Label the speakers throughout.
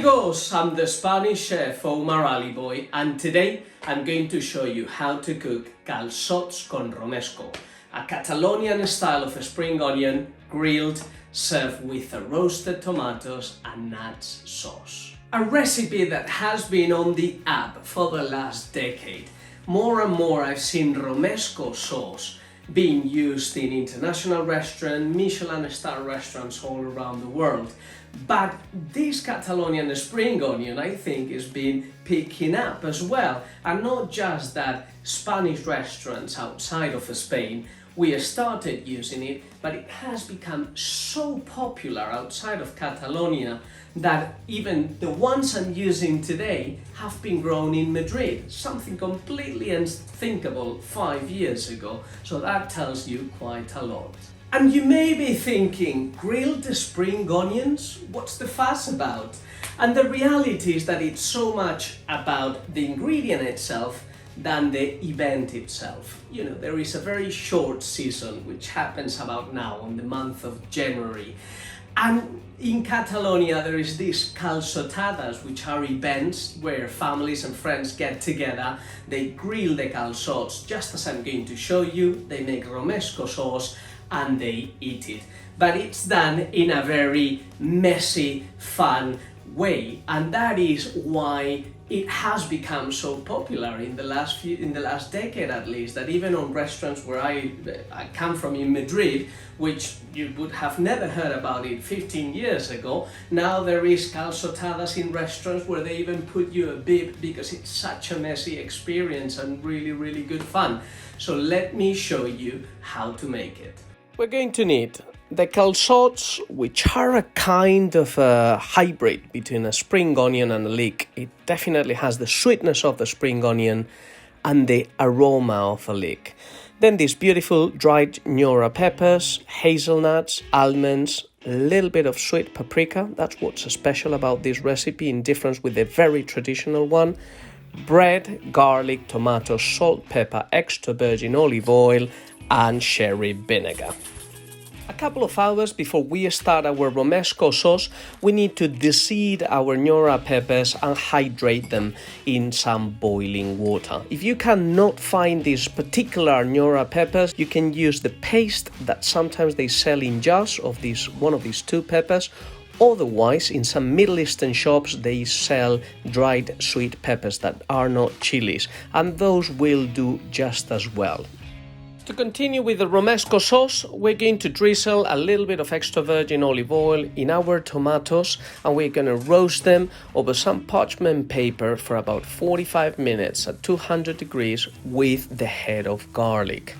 Speaker 1: amigos, I'm the Spanish chef Omar Allibhoy, and today I'm going to show you how to cook calçots con romesco, a Catalonian style of a spring onion grilled, served with roasted tomatoes and nuts sauce. A recipe that has been on the app for the last decade. More and more I've seen romesco sauce being used in international restaurants, Michelin star restaurants all around the world. But this Catalonian spring onion, I think, is been picking up as well. And not just that, Spanish restaurants outside of Spain, we started using it, but it has become so popular outside of Catalonia that even the ones I'm using today have been grown in Madrid, something completely unthinkable 5 years ago. So that tells you quite a lot. And you may be thinking, grilled spring onions? What's the fuss about? And the reality is that it's so much about the ingredient itself than the event itself. You know, there is a very short season which happens about now on the month of January. And in Catalonia there is these Calçotadas, which are events where families and friends get together, they grill the calçots, just as I'm going to show you, they make romesco sauce and they eat it. But it's done in a very messy, fun way, and that is why it has become so popular in the last decade at least, that even on restaurants where I come from in Madrid, which you would have never heard about it 15 years ago, now there is calçotadas in restaurants where they even put you a bib because it's such a messy experience and really good fun. So let me show you how to make it. We're going to need the calçots, which are a kind of a hybrid between a spring onion and a leek. It definitely has the sweetness of the spring onion and the aroma of a leek. Then these beautiful dried Nora peppers, hazelnuts, almonds, a little bit of sweet paprika. That's what's special about this recipe in difference with the very traditional one. Bread, garlic, tomato, salt, pepper, extra virgin olive oil, and sherry vinegar. A couple of hours before we start our romesco sauce, we need to deseed our Nora peppers and hydrate them in some boiling water. If you cannot find these particular Nora peppers, you can use the paste that sometimes they sell in jars of one of these two peppers. Otherwise, in some Middle Eastern shops, they sell dried sweet peppers that are not chilies, and those will do just as well. To continue with the romesco sauce, we're going to drizzle a little bit of extra virgin olive oil in our tomatoes, and we're going to roast them over some parchment paper for about 45 minutes at 200 degrees with the head of garlic.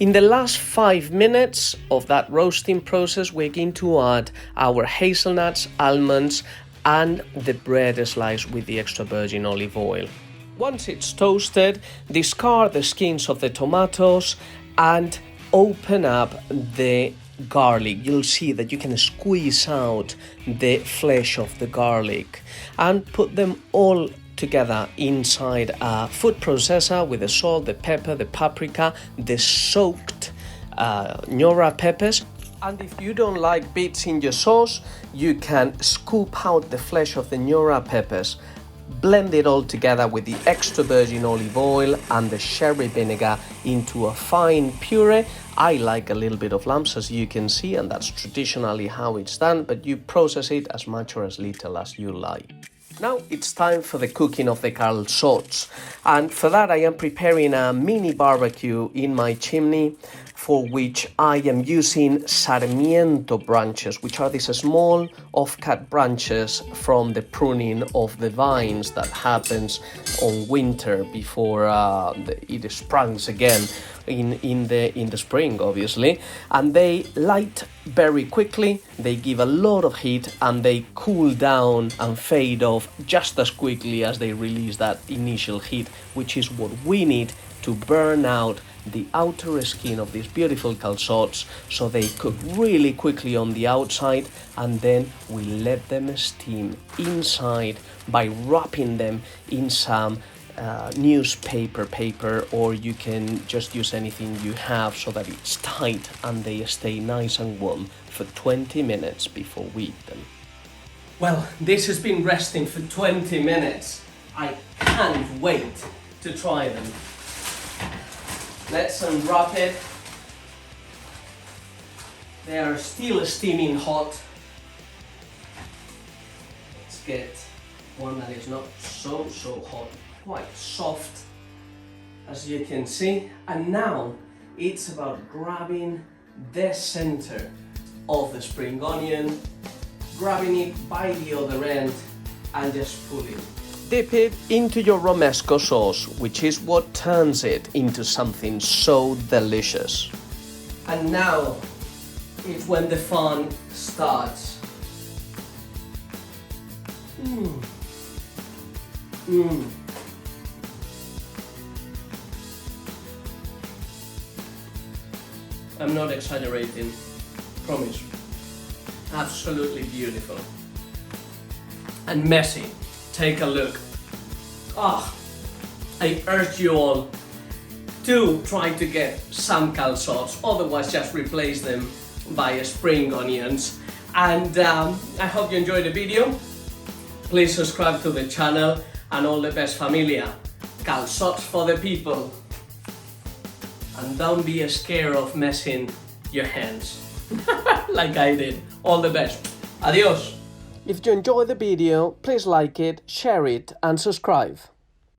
Speaker 1: In the last 5 minutes of that roasting process, we're going to add our hazelnuts, almonds, and the bread slice with the extra virgin olive oil. Once it's toasted, discard the skins of the tomatoes and open up the garlic. You'll see that you can squeeze out the flesh of the garlic and put them all together inside a food processor with the salt, the pepper, the paprika, the soaked Nora peppers. And if you don't like bits in your sauce, you can scoop out the flesh of the Nora peppers, blend it all together with the extra virgin olive oil and the sherry vinegar into a fine puree. I like a little bit of lumps, as you can see, and that's traditionally how it's done, but you process it as much or as little as you like. Now it's time for the cooking of the calçots, and for that I am preparing a mini barbecue in my chimney, for which I am using sarmiento branches, which are these small off-cut branches from the pruning of the vines that happens on winter before it springs again in the spring, obviously. And they light very quickly, they give a lot of heat, and they cool down and fade off just as quickly as they release that initial heat, which is what we need to burn out the outer skin of these beautiful calçots so they cook really quickly on the outside, and then we let them steam inside by wrapping them in some newspaper paper, or you can just use anything you have so that it's tight and they stay nice and warm for 20 minutes before we eat them. Well, this has been resting for 20 minutes. I can't wait to try them. Let's unwrap it. They are still steaming hot. Let's get one that is not so hot, quite soft, as you can see. And now it's about grabbing the center of the spring onion, grabbing it by the other end and just pulling. Dip it into your romesco sauce, which is what turns it into something so delicious. And now it's when the fun starts. I'm not exaggerating, promise. Absolutely beautiful. And messy. Take a look. I urge you all to try to get some calçots, otherwise just replace them by spring onions. And I hope you enjoyed the video. Please subscribe to the channel, and all the best, familia. Calçots for the people. And don't be scared of messing your hands like I did. All the best. Adios. If you enjoyed the video, please like it, share it and subscribe.